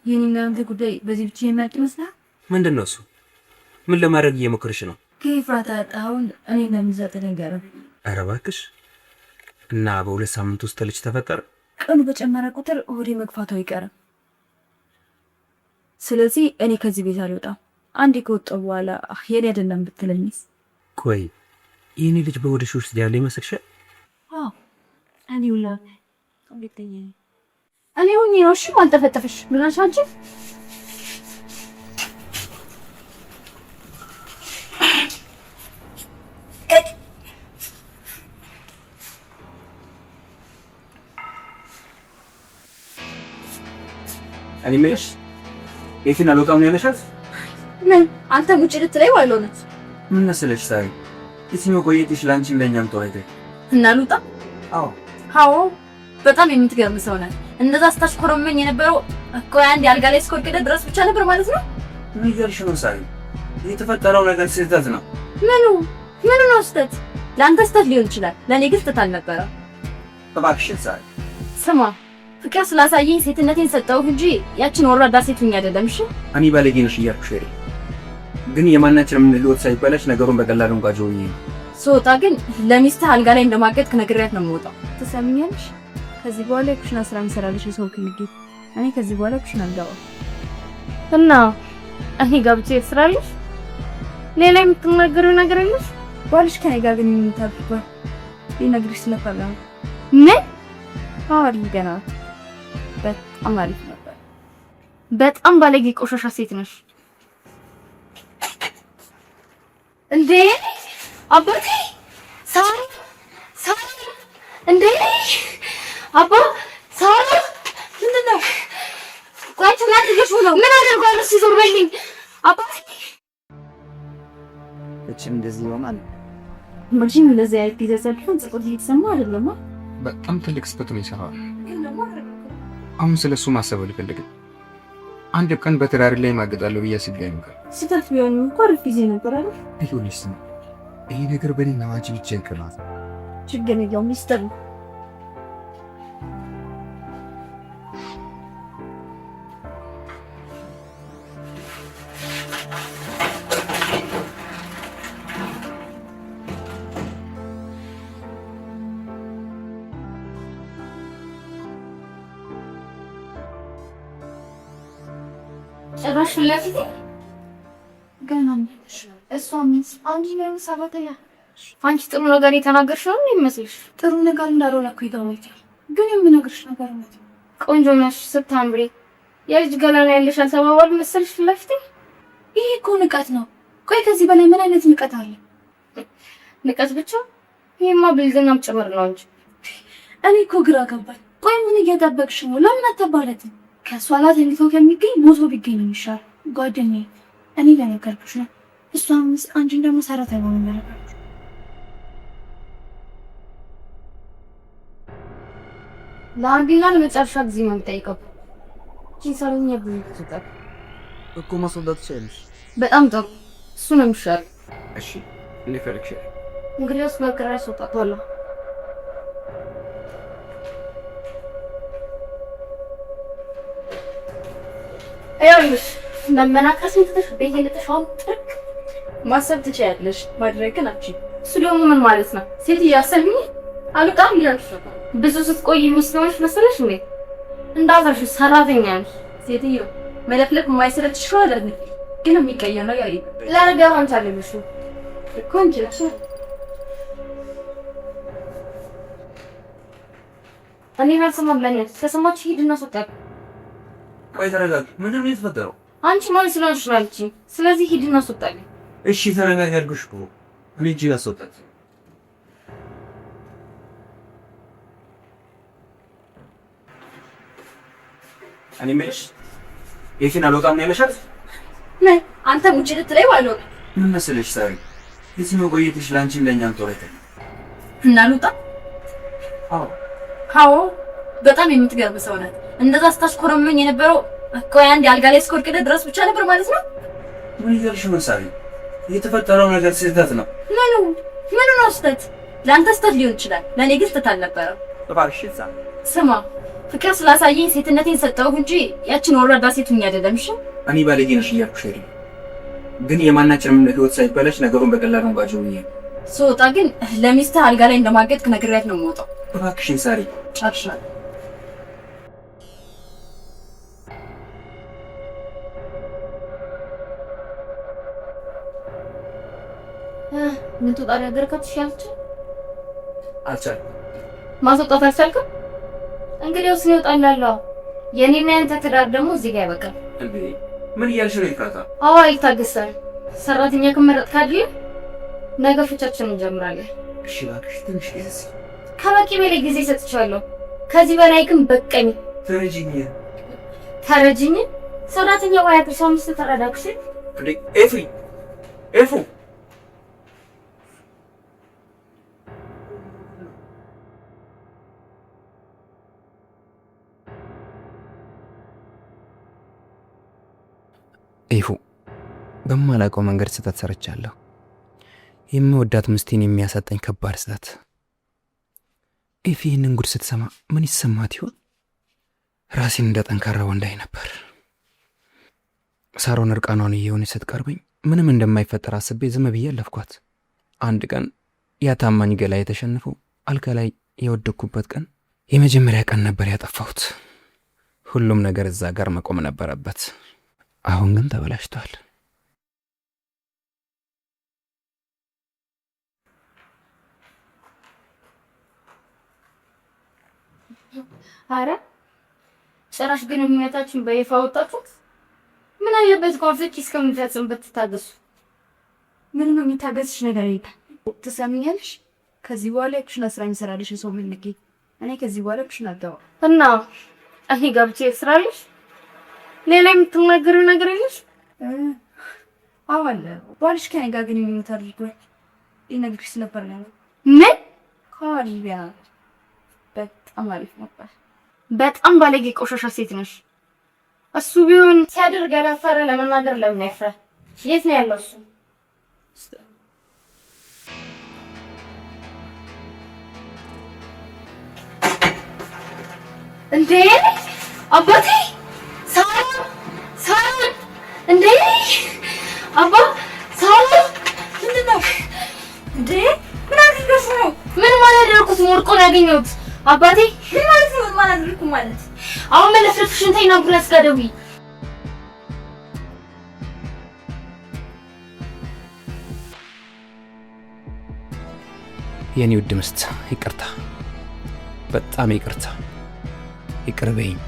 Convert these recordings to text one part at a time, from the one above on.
የኔና አንተ ጉዳይ በዚህ ብቻ የሚያልቅ ይመስላል? ምንድነው እሱ? ምን ለማድረግ እየሞከርሽ ነው? ከኤፍራታ አሁን እኔ እንደምዛት ነገር። ኧረ እባክሽ። እና በሁለት ሳምንት ውስጥ ልጅ ተፈጠረ? ቀኑ በጨመረ ቁጥር ሆዴ መግፋቱ አይቀርም። ስለዚህ እኔ ከዚህ ቤት አልወጣም። አንዴ ከወጣሁ በኋላ የኔ አይደለም ብትለኝስ? ቆይ የኔ ልጅ በወደሽ ውስጥ ያለ ይመስልሻል? አዎ እኔ ሁላ እኔ ሁኜ ነው። እሺ አልተፈተፈሽ ምናሽ አንቺ እኔ ምንሽ የፊና ለውጣው ነው ያለሻት? ምን አንተ ሙጭ ልትለይ ዋለውነት ምን መስለሽ ሳይ የትኛው ቆየትሽ ላንቺም ለኛም ተዋይተ እና ልውጣ? አዎ በጣም የምትገርም ሰው ነህ። እንደዛ ስታሽኮረመኝ የነበረው እኮ አንድ ያልጋ ላይ እስከወድቅ ድረስ ብቻ ነበር ማለት ነው? ምን ይገርሽ ነው ሳይ የተፈጠረው ነገር ስህተት ነው። ምኑ ነው ስህተት? ለአንተ ስህተት ሊሆን ይችላል፣ ለእኔ ግን ስህተት አልነበረም። እባክሽ ሳይ ስማ፣ ፍቅር ስላሳየኝ ሴትነቴን ሰጠሁህ እንጂ ያችን ወራዳ ሴት ሁኝ አይደለም። እሺ እኔ ባለጌ ነሽ እያልኩሽ አይደል? ግን የማናችንም ልወት ሳይበላሽ ነገሩን በቀላሉ እንቋጨው። ስወጣ ግን ለሚስትህ አልጋ ላይ እንደማገጥክ ነግሬያት ነው የምወጣው። ትሰሚኛለሽ? ከዚህ በኋላ የኩሽና ስራ እንሰራለሽ። ሰው ክንዴ እኔ ከዚህ በኋላ ኩሽና አልገባም እና እኔ ጋብቼ ትስራለሽ። ሌላ የምትናገሪው ነገር የለሽ? ባልሽ ከኔ ጋር ግን የምታብቁ ይነግርሽ ስለፈራ ምን አሪ ገና በጣም አሪፍ ነበር። በጣም ባለጌ ቆሻሻ ሴት ነሽ እንዴ! አባቴ ሳሪ እንዴ! አባ ሳሪ ምንድነው? ቆይት ላድርግሽ ነው። ምን አደርጋለሁ? ሲዞር በልኝ አባቴ። እቺም እንደዚህ ይሆናል። ማጂም እንደዚህ አይት ይዘሰልኩን ጽቆት ይተሰማ አይደለም። በጣም ትልቅ ስህተት ነው የሰራው። አሁን ስለሱ ማሰብ አልፈልግም። አንድ ቀን በትዳር ላይ ማገጣለሁ ብዬ አስቤ ነበር። ስህተት ቢሆን እንኳን አሪፍ ጊዜ ነበር አይደል? ይሁንስ ይሄ ነገር በእኔና አንቺ ብቻ ይቀራል። ችግር የለውም ሚስተር ጭራሽ ለፊት ገና እሷም አንቺ ነው ሰራተኛ። አንቺ ጥሩ ነገር የተናገርሽ ነው የሚመስልሽ? ጥሩ ነገር እንዳልሆነ እኮ ይገባኛል፣ ግን የምነግርሽ ነገር ነው። ቆንጆ ነሽ ስታምሪ፣ የልጅ ገላና ያለሽ አልተባባል መሰልሽ ለፊት። ይሄ እኮ ንቀት ነው። ቆይ ከዚህ በላይ ምን አይነት ንቀት አለ? ንቀት ብቻ? ይሄማ ብልግናም ጭምር ነው እንጂ። እኔ እኮ ግራ ገባኝ። ቆይ ምን እየጠበቅሽ ነው? ለምን አትባለትም? ከሷ ጋር ተኝቶ ከሚገኝ ሞቶ ቢገኝ ነው የሚሻል። ጓደኛዬ እኔ ለነገርኩሽ ነው። እሷም አንቺን ደግሞ ሰራተኛ ነው የሚያደርጋችሁ። ለአንዴና ለመጨረሻ ጊዜ ነው የምጠይቀው። ሰራተኛ ብዙ ተጠቅ እኮ ማስወጣት ትችያለሽ። በጣም ጥሩ፣ እሱ ነው የሚሻል። እሺ እኔ ፈልግሽ እንግዲያውስ በቅራይ አስወጣታለሁ። አይውልሽ ለመናቀስ እንትሽ በየለተሻው ጥርቅ ማሰብ ትችያለሽ፣ ማድረግ ግን አትችይም። እሱ ደግሞ ምን ማለት ነው? ሴት እያሰብኝ አልቃም ይላልሽ ነበር። ብዙ ስትቆይ የሚስለሽ መሰለሽ እንዴ? እንዳዛሽ ሰራተኛ ነሽ ሴትዮ። መለፍለፍ የማይሰለችሽ ነው አይደል? ግን የሚቀየር ነው ያይ ለነገሩ አንቺ አለሽ እኮ እንጂ ለሽ እኔ ማሰማ ብለኛል። ተሰማች ሂድና ሶጣት። ቆይ ተረጋጊ። ምንድን ነው የተፈጠረው? አንቺ ማን ስለሆንሽ ነው አለችኝ። ስለዚህ ሂድና ሶጣት። እሺ ተረጋጊ አልኩሽ እኮ። እኔ እጅ ያስወጣት። እኔ ምንሽ የፊና ለውጣም ነው ያለሻት? ምን አንተ ሙጭ ልትለይ ዋለው? ምን መስለሽ ሳሪ የትኛው ቆየትሽ ላንቺም ለኛም ተዋይተ እና ልውጣ? አዎ በጣም የምትገርም ሰው ነህ። እንደዛ ስታሽኮረመኝ የነበረው እኮ አንድ ያልጋ ላይ እስከወድቅ ድረስ ብቻ ነበር ማለት ነው? ምን ይገርሽ ነው ሳሪ የተፈጠረው ነገር ስህተት ነው። ምኑ ነው ስህተት? ለአንተ ስህተት ሊሆን ይችላል፣ ለእኔ ግን ስህተት አልነበረም። እባክሽ ስማ ፍቅር ስላሳየኝ ሴትነቴን ሰጠሁ እንጂ ያችን ወራዳ ሴቱኝ አይደለም። እሺ እኔ ባለጌ ነሽ እያልኩሽ አይደለም፣ ግን የማናችንም ህይወት ሳይበላሽ ነገሩን በቀላሉ ባጆ ነው። ስወጣ ግን ለሚስትህ አልጋ ላይ እንደማገጥክ ነግሬያት ነው የምወጣው። እባክሽን ሳሪ። ጨርሻለሁ። ምን ትወጣ ነገር ከተሻለች አልቻልኩም። ማስወጣት አልቻልኩም። እንግዲህ ወስኔ እወጣለሁ። የኔና ያንተ ትዳር ደግሞ እዚህ ጋር ያበቃል። እንዴ ምን እያልሽ ነው? ይፍራታ አዎ ይታገሳል። ሰራተኛ ከመረጥ ካድል ነገ ፍቻችንን እንጀምራለን። እሺ እባክሽ ትንሽ ጊዜ ከበቂ በላይ ጊዜ ሰጥቻለሁ። ከዚህ በላይ ግን በቀኝ። ተረጅኝ ሰራተኛ ወይ አጥርሻው ምስት ተረዳክሽ እንዴ ኤፉ ኤፉ በማላውቀው መንገድ ስህተት ሰርቻለሁ። የምወዳት ምስቴን የሚያሳጠኝ ከባድ ስህተት። ኤፊ ይህንን ጉድ ስትሰማ ምን ይሰማት ይሆን? ራሴን እንደ ጠንካራ ወንዳይ ነበር። ሳሮን እርቃኗን እየሆነች ስትቀርበኝ ምንም እንደማይፈጠር አስቤ ዝም ብዬ አለፍኳት። አንድ ቀን ያ ታማኝ ገላ የተሸነፈው አልጋ ላይ የወደኩበት ቀን የመጀመሪያ ቀን ነበር ያጠፋሁት። ሁሉም ነገር እዛ ጋር መቆም ነበረበት። አሁን ግን ተበላሽቷል። አረ ጭራሽ ግን የሚያታችን በይፋ ወጣችሁት። ምን አለበት ኮንፍሊክት እስከምንፈጽምበት ትታገሱ። ምንም የሚታገስሽ ነገር የለም። ትሰሚኛለሽ? ከዚህ በኋላ ኩሽና ስራ እንሰራልሽ ሰው ምን ልክ እኔ ከዚህ በኋላ ኩሽና አልገባ እና እኔ ገብቼ ስራልሽ ሌላ የምትናገሪው ነገር የለሽ? አዎ አለ። ባልሽ ከኔ ጋር ግንኙነት አድርጓል። ይነግርሽ ነበር ነው። ምን ካሊቢያ በጣም አሪፍ ነበር። በጣም ባለጌ ቆሻሻ ሴት ነሽ። እሱ ቢሆን ሲያደርግ ያላፈረ ለመናገር ለምን አይፈራ? የት ነው ያለው እሱ? እንዴ አባቴ ሳሮን እንዴ አባ ሳሮን ምንድን ነው እንዴ? ምን አድርገሽ ነው? ምን ማለት አደረኩት? ወርቆን ያገኘሁት አባቴ ምን ማለት ነው? ምን አደረኩ ማለት? አሁን መለፍለፍሽን ተይና አምቡላንስ ጋር ደውይ። የኔ ውድ ምስት ይቅርታ፣ በጣም ይቅርታ። ይቅር በይኝ።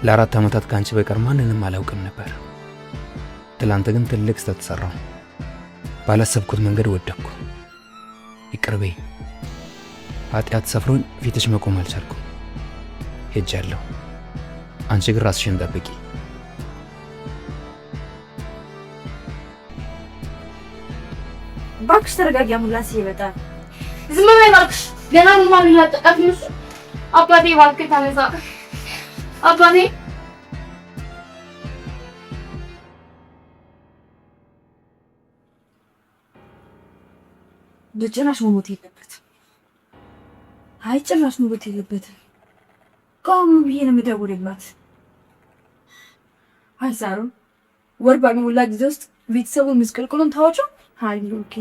ለ4 ዓመታት ካንቺ በቀር ማንንም አላውቅም ነበር። ትላንት ግን ትልቅ ስህተት ሰራሁ። ባላሰብኩት መንገድ ወደኩ። ይቅር በይኝ። ኃጢአት ሰፍሮኝ ፊትሽ መቆም አልቻልኩም። ሄጃለሁ። አንቺ ግን ራስሽን ጠብቂ። እባክሽ ተረጋጊ። አምቡላንስ ይመጣል። ዝም በይ እባክሽ። ገና ምን ማለት ላጠቃት ነው? አባቴ እባክህ ተነሳ። አባቴ በጭራሽ መሞት የለበትም። አይ ጭራሽ መሞት የለበትም። ቆም ብዬ ነው የምደውልላት። አይ ሳሮን ወር ባልሞላ ጊዜ ውስጥ ቤተሰቡን ምስቅልቅሉን ታወጪው። አይ ኦኬ፣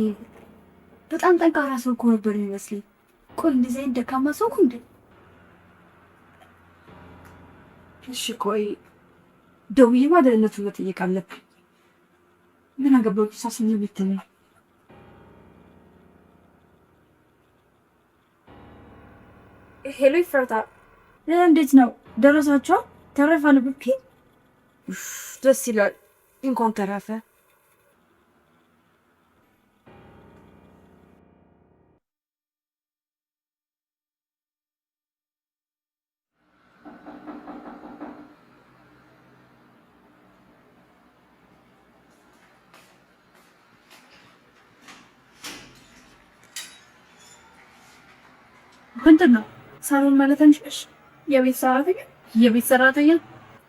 በጣም ጠንካራ ሰው እኮ ነበር የሚመስለኝ። ቆይ እንደዚህ አይነት ደካማ ሰው እኮ እንዴ! እሺ ቆይ ደውዬ ማደረነቱ መጠየቅ አለብኝ። ምን አገባው ሳስኝ ብትነኝ። ሄሎ ይፈርታ፣ እንዴት ነው ደረሳቸው? ተረፈ ልብኪ? ደስ ይላል። እንኳን ተረፈ። ምንድን ነው ሳሎን ማለት አንቺ ነሽ? የቤት ሰራተኛ? የቤት ሰራተኛ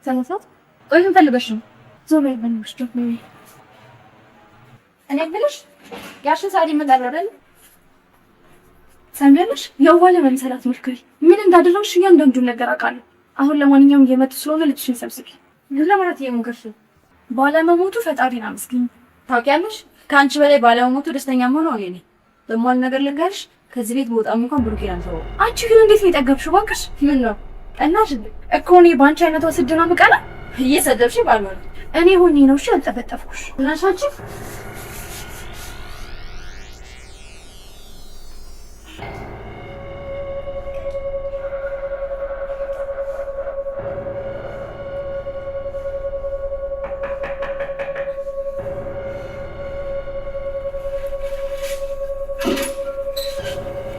ተነሳት። ቆይ ምን ፈልገሽ ነው? ዞር በይ በእናትሽ ደግሞ እኔ ብለሽ ያሽን ሳዲ መጣል አይደል? ሰምያለሽ? የዋለ መምሰላት ምክሪ ምን እንዳደረግሽ እያንዳንዱን ነገር አውቃለሁ። አሁን ለማንኛውም እየመጡ ስለሆነ ልጅሽን ሰብስቢ። ምን ለማለት እየሞከርሽ ነው? ባለመሞቱ ፈጣሪን አመስግኝ። ታውቂያለሽ፣ ከአንቺ በላይ ባለመሞቱ ደስተኛ መሆን እኔ ነኝ። በማን ነገር ልንገርሽ፣ ከዚህ ቤት በወጣም እንኳን ብሩኬን አልተወው። አንቺ ግን እንዴት ነው የጠገብሽው? እባክሽ ምን ነው ቀናሽ እኮ እኔ በአንቺ አይነቷ ስድና ምቀላ እየሰደብሽ ባልሆነ እኔ ሆኜ ነው እሺ ያልጠበጠፍኩሽ። እናሻንቺ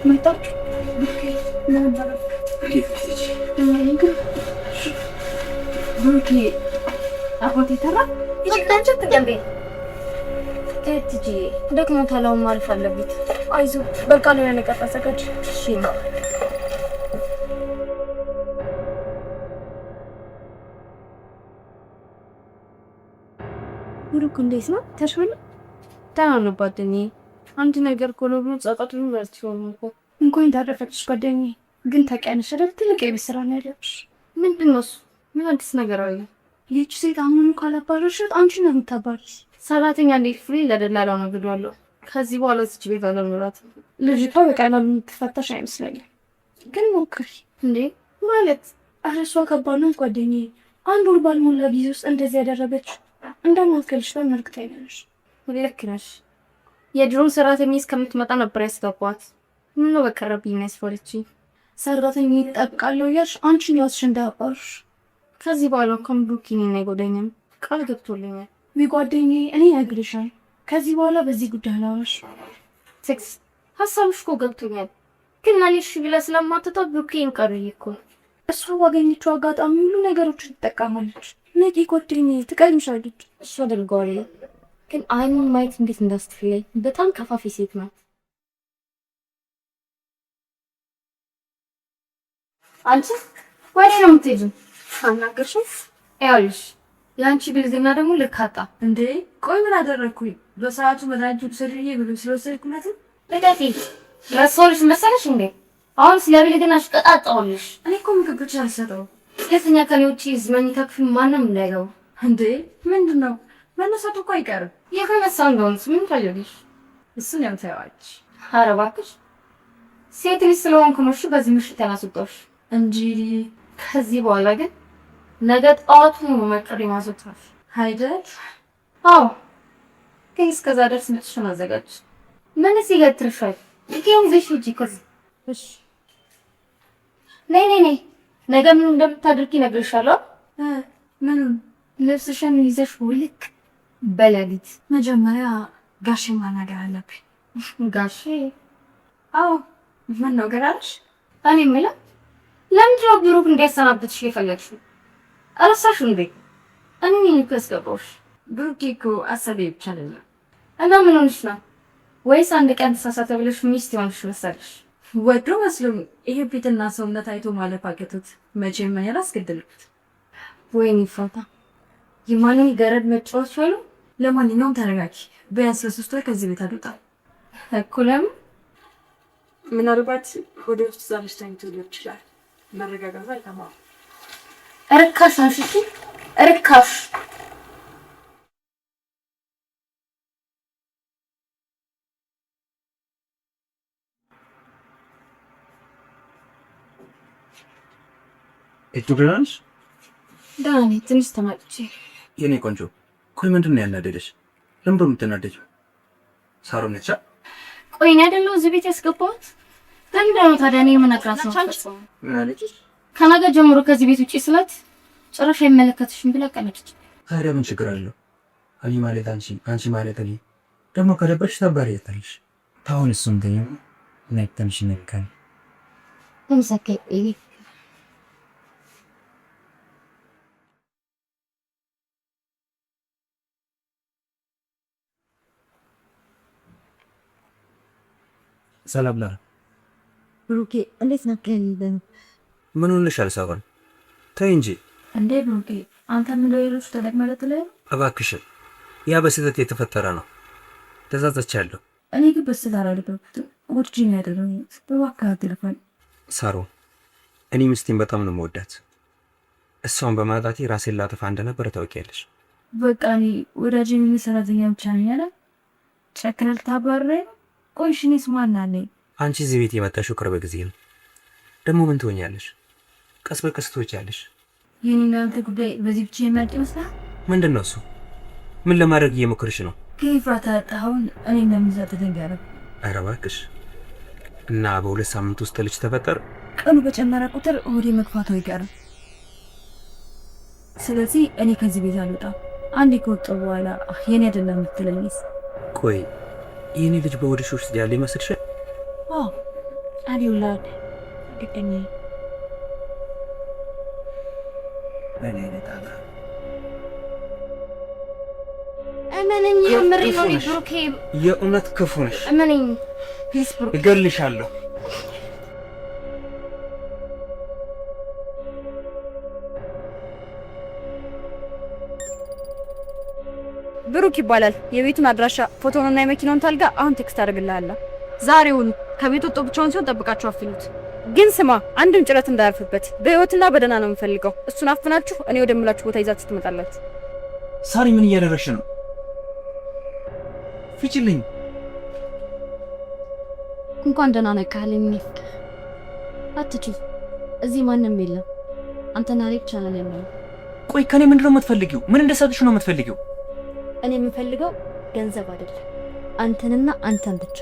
መጣችሁ ብሩኬ አቦቴ ተራ ይችላል ተገንበ እትጂ ደግሞ ታላው ማሪፍ አለበት። አይዞ በቃ ነው ያነቀፈሰከች። እሺ ብሩክ እንዴት ነው? ተሽሎ ታናኑ ባደኝ አንድ ነገር ኮሎብ ነው ጻጣቱን ወርቲው ነው እንኳን ታረፈችሽ ጓደኛዬ። ግን ታውቂያለሽ አይደል ትልቅ የቤት ስራ ነው ያለሽ። ምንድነው እሱ? ምን አዲስ ነገር አለ? ይህች ሴት አሁን ካላባረርሻት አንቺ ነው የምታባርሽ። ሰራተኛ እንዴት ፍሪ ለደላላው ነው ብሏለሁ። ከዚህ በኋላ እዚህ ቤት አለምራት ልጅቷ በቀላሉ የምትፈታሽ አይመስለኝም። ግን ሞክሪ እንዴ ማለት አረሷ ከባድ ነው ጓደኛዬ። አንድ ወር ባልሞላ ጊዜ ውስጥ እንደዚህ ያደረገች እንደማትገልሽ ነው እርግጠኛ ነሽ? ልክ ነሽ። የድሮን ሰራተኛ እስከምትመጣ ነበር ያስገባት። ምን ነው በቀረብኝ ነው ያስፈለች። ሰራተኛ ይጠብቃለሁ ያልሽ አንቺን ያስሽ እንዳባርሽ። ከዚህ በኋላ ኮምቡኪኒ ነው ጎደኛም ቃል ገብቶልኛል። ቢጓደኛዬ እኔ ያግልሻል። ከዚህ በኋላ በዚህ ጉዳይ አላወራሽ። ሴክስ ሀሳብሽ እኮ ገብቶኛል። ግን አለሽ ብላ ስለማትተው ብሩኬን ቀርይ እኮ እሷ ባገኘችው አጋጣሚ ሁሉ ነገሮችን ትጠቀማለች። ነቂ ጓደኛዬ ትቀልምሻለች። እሷ አድርገዋል። ግን አይኑን ማየት እንዴት እንዳስትፈለኝ በጣም ከፋፊ ሴት ናት። አንቺ ወዴ ነው የምትሄጂው? አናገርሽው? ያልሽ ያንቺ ብልግና ደግሞ ልካጣ እንዴ? ቆይ ምን አደረኩኝ? በሰዓቱ መድኃኒቱን ስርዬ ብሎ ስለወሰድኩለት ለዳፊ ረሶልሽ መሰለሽ እንዴ? አሁን ስለብልግናሽ ቀጣጣውልሽ። እኔ እኮ ምግብ ብቻ አልሰጠው። ስለተኛ ከኔውጪ ዝመኝታ ክፍል ማንም እንዳይገባ። እንዴ ምንድነው? መነሳቱ እኮ አይቀርም። የከነሳው እንደሆነስ ምን ታየልሽ? እሱን ያምታዋች። ኧረ እባክሽ ሴት ልጅ ስለሆንኩ ነው እሺ በዚህ ምሽት ያናስወጣሽ እንጂ ከዚህ በኋላ ግን ነገ ጠዋት ነው መቀሪ ማስወጣሽ አይደል? አዎ ግን እስከዛ ድረስ ምትሽን አዘጋጅ። ምን ሲገትርሻል? ይሄው ዘሽ እጂ ከዚህ እሺ ነይ ነገ ምን እንደምታደርጊ ነግሬሻለሁ። ምን ልብስሽን ይዘሽ ውልቅ በሌሊት። መጀመሪያ ጋሼ ማናገር አለብኝ። ጋሼ? አዎ ምን ነው ገራሽ? እኔ የምለው ለምንድን ነው ብሩክ እንዲያሰናብትሽ የፈለግሽው? አረሳሽ እንዴ? እኔ ነኝ ከስገባሽ። ብሩክ እኮ አሰቤ ብቻ አይደለም። እና ምን ሆነሽ ነው? ወይስ አንድ ቀን ተሳሳተ ብለሽ ሚስት ይሆንሽ መሰለሽ? ወዶ መስሎኝ ይሄ ፊትና ሰውነት አይቶ ማለፍ አቅቶት መቼም ምን ያላስገደልኩት። ወይኔ ፋታ የማንን ገረድ መጫወት ቻሉ። ለማንኛውም ተረጋጊ። ቢያንስ ለሶስት ወር ከዚህ ቤት አልወጣም እኮ። ለምን? ምናልባት ወደ ውስጥ ዛሬ ታይቶ ሊሆን ይችላል። መረጋጋት አይተማም። እርካሽ ነው እሺ፣ እርካሽ። እቱብራንስ ዳኒ ትንሽ ተማጭ። የኔ ቆንጆ ቆይ ምንድን ነው ያናደደሽ? ለምን የምትናደጂው? ሳሮን ነች። ቆይ እኔ አይደለሁ እዚህ ቤት ያስገባሁት። ለምንድን ነው ታዲያ እኔ የምነግራት ነው? ከነገ ጀምሮ ከዚህ ቤት ውጪ ስላት ጭራሽ አይመለከትሽም ብላ ቀለደች። ታዲያ ምን ችግር አለው? እኔ ማለት አንቺ ማለት እኔ ደግሞ ከደበሽ ተባሪ ያታልሽ። ታውን እሱም ደኝ ነክተንሽ ነካኝ እንሰከይ ሰላም ላራ። ብሩኬ እንዴት ነህ? ምን ሆነሻል? ሳሮን ተይ እንጂ እንዴ ብሩኬ፣ አንተ ምን ለሌሎች ተደግመለት ላይ? እባክሽ ያ በስህተት የተፈጠረ ነው። ተዛዝቻለሁ። እኔ ግን በስህተት አላደረኩት። ወድጄ ነው ያደረኩት። እባክህ አትልፋኝ። ሳሮን እኔ ሚስቴን በጣም ነው የምወዳት። እሷን በማጣቴ ራሴን ላጠፋ እንደነበር ታውቂያለሽ። በቃ እኔ ወዳጅ ምን ሰራተኛ ብቻ ነኝ ያለ ቸክረል ታባረ ቆይሽኒስ ማን አለኝ? አንቺ እዚህ ቤት የመጣሽው ቅርብ ጊዜ ነው። ደግሞ ምን ትሆኛለሽ? ቀስ በቀስ ትወጫለሽ። የኔና አንተ ጉዳይ በዚህ ብቻ የሚያልቅ ይመስላል? ምንድን ነው እሱ? ምን ለማድረግ እየሞከርሽ ነው? ከይፍራታ ያጣኸውን እኔ እንደምዛት ተንገረ። ኧረ እባክሽ። እና በ2 ሳምንት ውስጥ ልጅ ተፈጠረ? ቀኑ በጨመረ ቁጥር ሆዴ መግፋቱ አይቀርም። ስለዚህ እኔ ከዚህ ቤት አልወጣም። አንዴ ከወጣሁ በኋላ የኔ አይደለም የምትለኝስ? ቆይ የኔ ልጅ በወድሽ ውስጥ ያለ ይመስልሻል? አዎ አዲውላድ ግጠኝ እመነኝ፣ የምሬ ነው ብሩኬ። የእውነት ክፉ ነሽ። እመነኝ ፕሊዝ ብሩኬ። እገልሻለሁ። ብሩክ ይባላል። የቤቱን አድራሻ ፎቶውንና የመኪናውን ታልጋ አሁን ቴክስት አድርግልሃለሁ። ዛሬውን ከቤቱ ወጥቶ ብቻውን ሲሆን ጠብቃችሁ አፍኑት። ግን ስማ፣ አንድም ጭረት እንዳያርፍበት። በህይወትና በደህና ነው የምፈልገው። እሱን አፍናችሁ እኔ ወደምላችሁ ቦታ ይዛችሁ ትመጣላችሁ። ሳሪ ምን እያደረግሽ ነው? ፍቺልኝ። እንኳን ደህና ነቃህልኝ። አትችል። እዚህ ማንም የለም። አንተና እኔ ብቻ ነን ያለነው። ቆይ ከኔ ምንድነው የምትፈልጊው? ምን እንደሰጥሽ ነው የምትፈልጊው? እኔ የምፈልገው ገንዘብ አይደለም፣ አንተንና አንተን ብቻ።